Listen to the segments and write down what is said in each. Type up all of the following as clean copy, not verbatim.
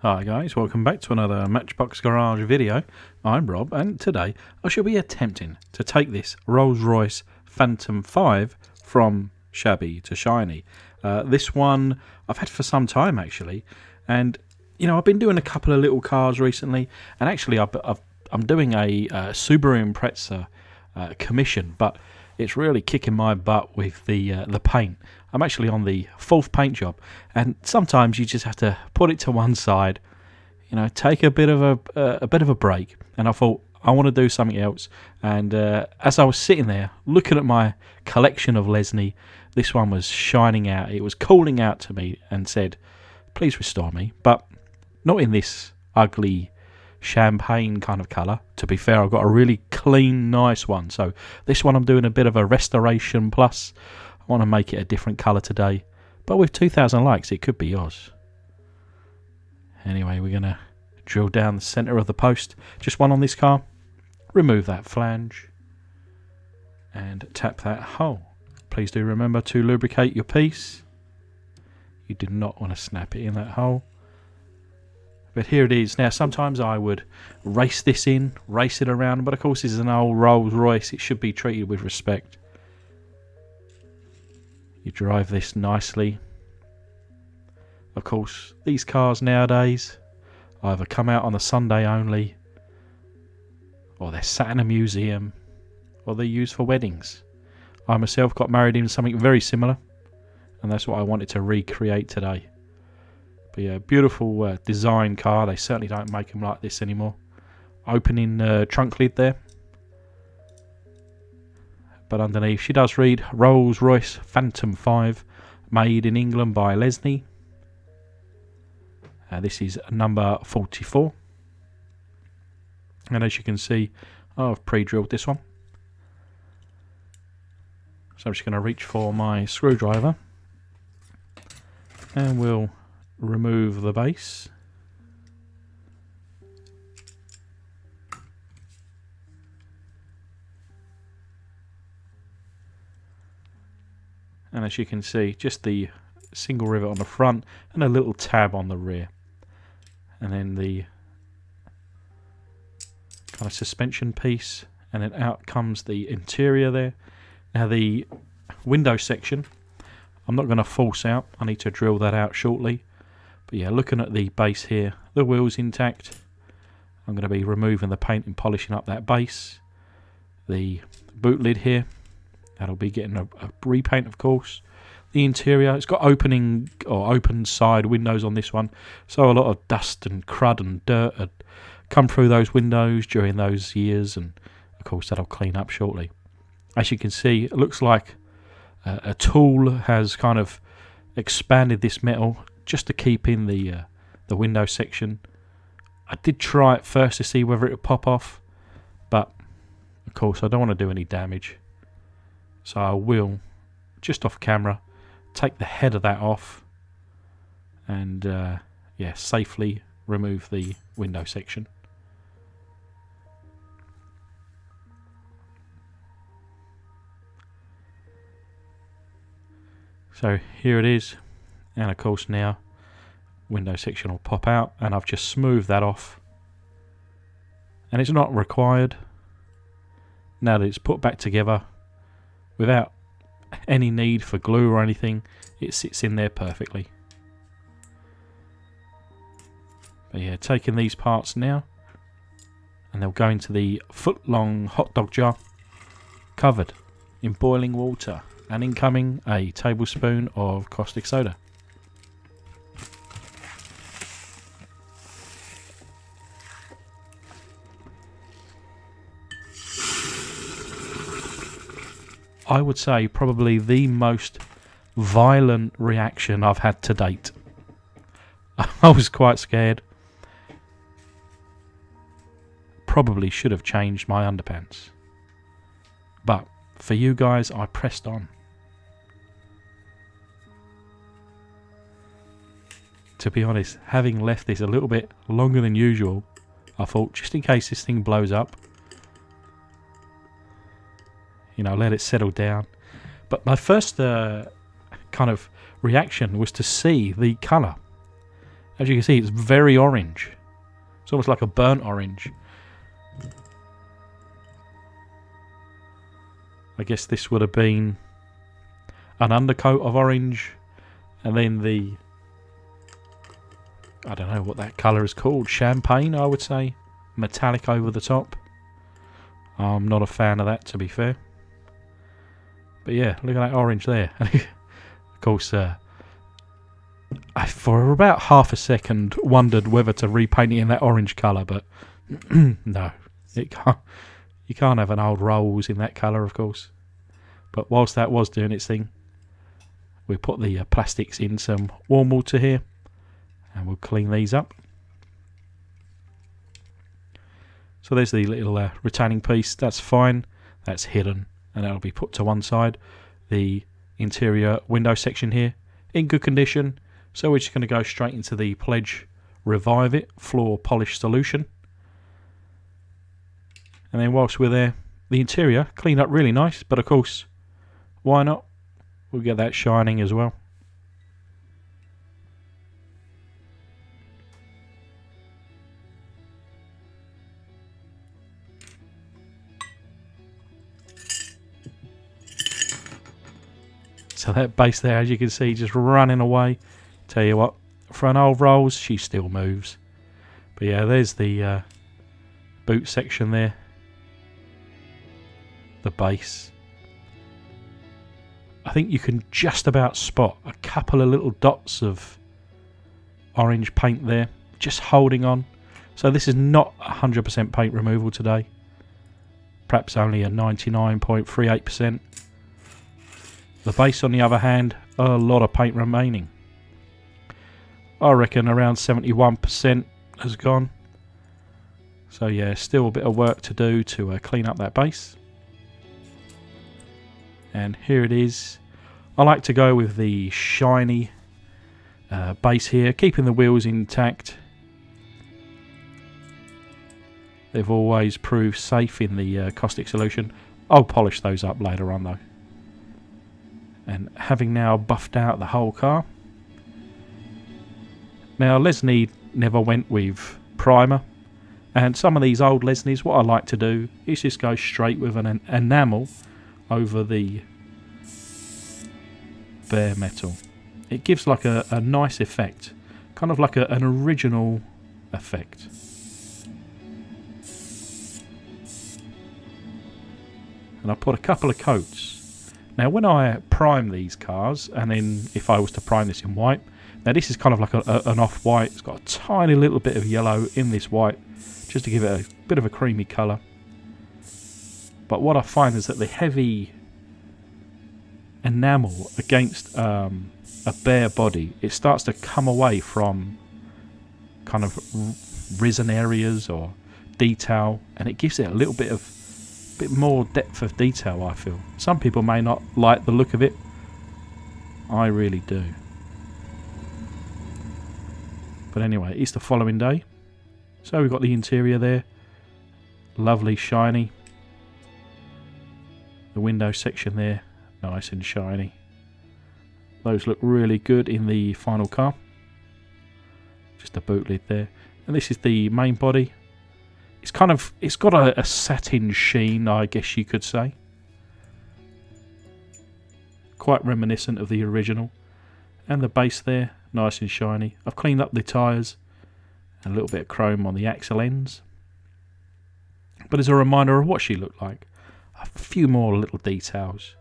Hi guys, welcome back to another Matchbox Garage video. I'm Rob, and today I shall be attempting to take this Rolls-Royce Phantom 5 from shabby to shiny. This one I've had for some time actually, and I've been doing a couple of little cars recently, and actually I'm doing a Subaru Impreza commission, but it's really kicking my butt with the paint. I'm actually on the fourth paint job, and sometimes you just have to put it to one side, take a bit of a break. And I thought I want to do something else. And as I was sitting there looking at my collection of Lesney, this one was shining out. It was calling out to me and said, "Please restore me," but not in this ugly champagne kind of colour. To be fair, I've got a really clean, nice one. So this one I'm doing a bit of a restoration plus. I want to make it a different colour today, but with 2,000 likes it could be yours. Anyway, we're going to drill down the centre of the post, just one on this car, remove that flange and tap that hole. Please do remember to lubricate your piece. You do not want to snap it in that hole. But here it is. Now sometimes I would race this in, race it around, but of course this is an old Rolls Royce. It should be treated with respect. You drive this nicely. Of course, these cars nowadays either come out on a Sunday only, or they're sat in a museum, or they're used for weddings. I myself got married in something very similar, and that's what I wanted to recreate today. But yeah, beautiful design car. They certainly don't make them like this anymore. Opening trunk lid there. But underneath she does read Rolls-Royce Phantom 5, made in England by Lesney. This is number 44. And as you can see, I've pre-drilled this one. So I'm just going to reach for my screwdriver. And we'll remove the base. And as you can see, just the single rivet on the front and a little tab on the rear. And then the kind of suspension piece, and then out comes the interior there. Now the window section, I'm not going to force out. I need to drill that out shortly. But yeah, looking at the base here, the wheel's intact. I'm going to be removing the paint and polishing up that base. The boot lid here, that'll be getting a repaint, of course. The interior, it's got opening or open side windows on this one, so a lot of dust and crud and dirt had come through those windows during those years, and of course that'll clean up shortly. As you can see, it looks like a tool has kind of expanded this metal just to keep in the window section. I did try it first to see whether it would pop off, but of course I don't want to do any damage. So I will, just off camera, take the head of that off and safely remove the window section. So here it is, and of course now window section will pop out, and I've just smoothed that off, and it's not required. Now that it's put back together without any need for glue or anything, it sits in there perfectly. But yeah, taking these parts now, and they'll go into the foot-long hot dog jar, covered in boiling water, and incoming a tablespoon of caustic soda. I would say probably the most violent reaction I've had to date. I was quite scared. Probably should have changed my underpants. But for you guys, I pressed on. To be honest, having left this a little bit longer than usual, I thought just in case this thing blows up, let it settle down. But my first kind of reaction was to see the colour. As you can see, it's very orange. It's almost like a burnt orange. I guess this would have been an undercoat of orange, and then the, I don't know what that colour is called, champagne, I would say, metallic over the top. I'm not a fan of that, to be fair. But yeah, look at that orange there. Of course, I for about half a second wondered whether to repaint it in that orange colour, but no, it can't. You can't have an old Rolls in that colour, of course. But whilst that was doing its thing, we put the plastics in some warm water here, and we'll clean these up. So there's the little retaining piece. That's fine. That's hidden, and that'll be put to one side. The interior window section here, in good condition. So we're just going to go straight into the Pledge Revive It floor polish solution. And then whilst we're there, the interior cleaned up really nice, but of course, why not? We'll get that shining as well. So that base there, as you can see, just running away. Tell you what, for an old Rolls, she still moves. But yeah, there's the boot section there. The base. I think you can just about spot a couple of little dots of orange paint there, just holding on. So this is not 100% paint removal today. Perhaps only a 99.38%. The base, on the other hand, a lot of paint remaining. I reckon around 71% has gone. So yeah, still a bit of work to do to clean up that base. And here it is. I like to go with the shiny base here, keeping the wheels intact. They've always proved safe in the caustic solution. I'll polish those up later on though. And having now buffed out the whole car. Now Lesney never went with primer. And some of these old Lesneys, what I like to do is just go straight with an enamel over the bare metal. It gives like a nice effect, kind of like an original effect. And I put a couple of coats. Now when I prime these cars, and then if I was to prime this in white, now this is kind of like an off-white. It's got a tiny little bit of yellow in this white, just to give it a bit of a creamy colour. But what I find is that the heavy enamel against a bare body, it starts to come away from kind of risen areas or detail, and it gives it a little bit more depth of detail, I feel. Some people may not like the look of it. I really do. But anyway, it's the following day. So we've got the interior there. Lovely, shiny. The window section there, nice and shiny. Those look really good in the final car. Just a boot lid there. And this is the main body. It's got a satin sheen, I guess you could say. Quite reminiscent of the original. And the base there, nice and shiny. I've cleaned up the tyres. And a little bit of chrome on the axle ends. But as a reminder of what she looked like. A few more little details.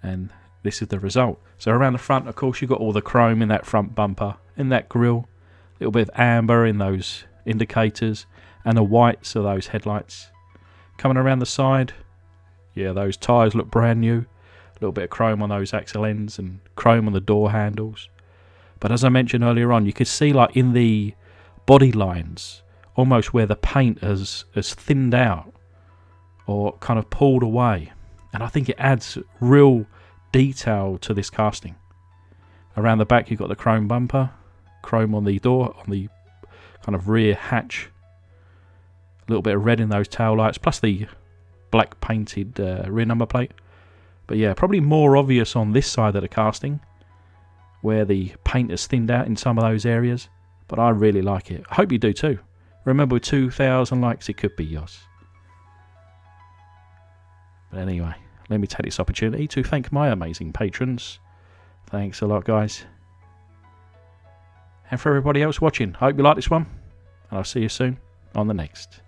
And this is the result. So around the front, of course, you've got all the chrome in that front bumper, in that grille. A little bit of amber in those indicators. And the whites of those headlights. Coming around the side, yeah, those tyres look brand new. A little bit of chrome on those axle ends and chrome on the door handles. But as I mentioned earlier on, you could see like in the body lines, almost where the paint has thinned out or kind of pulled away. And I think it adds real detail to this casting. Around the back, you've got the chrome bumper, chrome on the door, on the kind of rear hatch. A little bit of red in those tail lights, plus the black painted rear number plate. But yeah, probably more obvious on this side of the casting, where the paint has thinned out in some of those areas, but I really like it. I hope you do too. Remember, with 2,000 likes, it could be yours. But anyway, let me take this opportunity to thank my amazing patrons. Thanks a lot, guys. And for everybody else watching, I hope you like this one, and I'll see you soon on the next.